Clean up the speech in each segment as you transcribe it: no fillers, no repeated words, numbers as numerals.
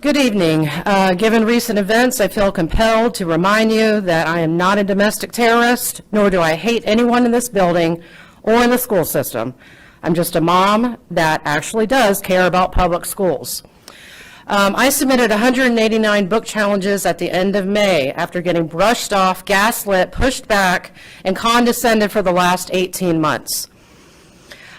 Good evening. Given recent events, I feel compelled to remind you that I am not a domestic terrorist, nor do I hate anyone in this building or in the school system. I'm just a mom that actually does care about public schools. I submitted 189 book challenges at the end of May after getting brushed off, gaslit, pushed back, and condescended for the last 18 months.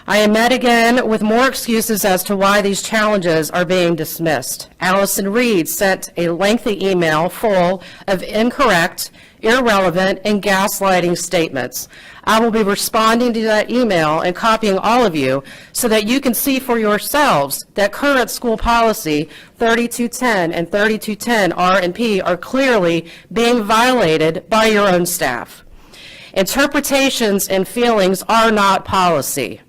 I am met again with more excuses as to why these challenges are being dismissed. Allison Reed sent a lengthy email full of incorrect, irrelevant, and gaslighting statements. I will be responding to that email and copying all of you so that you can see for yourselves that current school policy 3210 and 3210 R&P are clearly being violated by your own staff. Interpretations and feelings are not policy.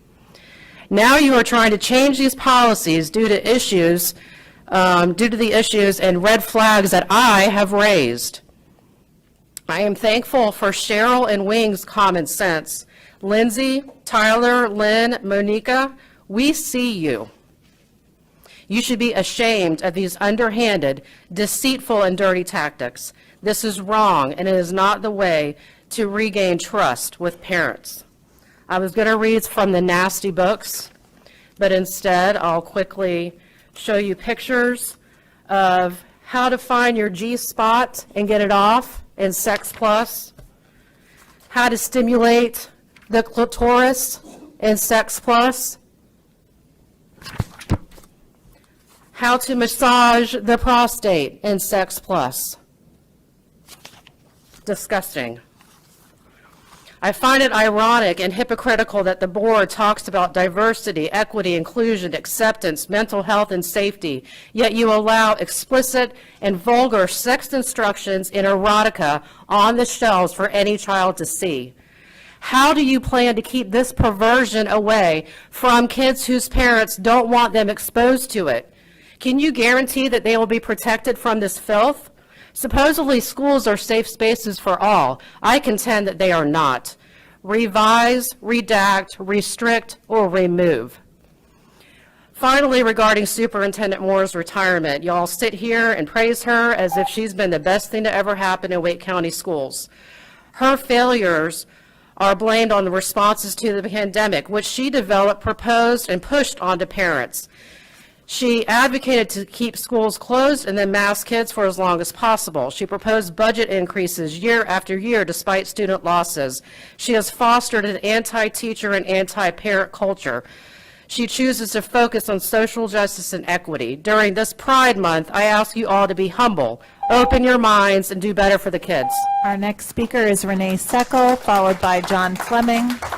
Now you are trying to change these policies due to the issues and red flags that I have raised. I am thankful for Cheryl and Wing's common sense. Lindsay, Tyler, Lynn, Monica, we see you. You should be ashamed of these underhanded, deceitful, and dirty tactics. This is wrong, and it is not the way to regain trust with parents. I was going to read from the nasty books, but instead I'll quickly show you pictures of how to find your G-spot and get it off in Sex Plus, how to stimulate the clitoris in Sex Plus, how to massage the prostate in Sex Plus. Disgusting. I find it ironic and hypocritical that the board talks about diversity, equity, inclusion, acceptance, mental health, and safety, yet you allow explicit and vulgar sex instructions in erotica on the shelves for any child to see. How do you plan to keep this perversion away from kids whose parents don't want them exposed to it? Can you guarantee that they will be protected from this filth? Supposedly, schools are safe spaces for all. I contend that they are not. Revise, redact, restrict, or remove. Finally, regarding Superintendent Moore's retirement, y'all sit here and praise her as if she's been the best thing to ever happen in Wake County schools. Her failures are blamed on the responses to the pandemic, which she developed, proposed, and pushed onto parents. She advocated to keep schools closed and then mask kids for as long as possible. She proposed budget increases year after year despite student losses. She has fostered an anti-teacher and anti-parent culture. She chooses to focus on social justice and equity. During this Pride Month, I ask you all to be humble, open your minds, and do better for the kids. Our next speaker is Renee Seckel, followed by John Fleming.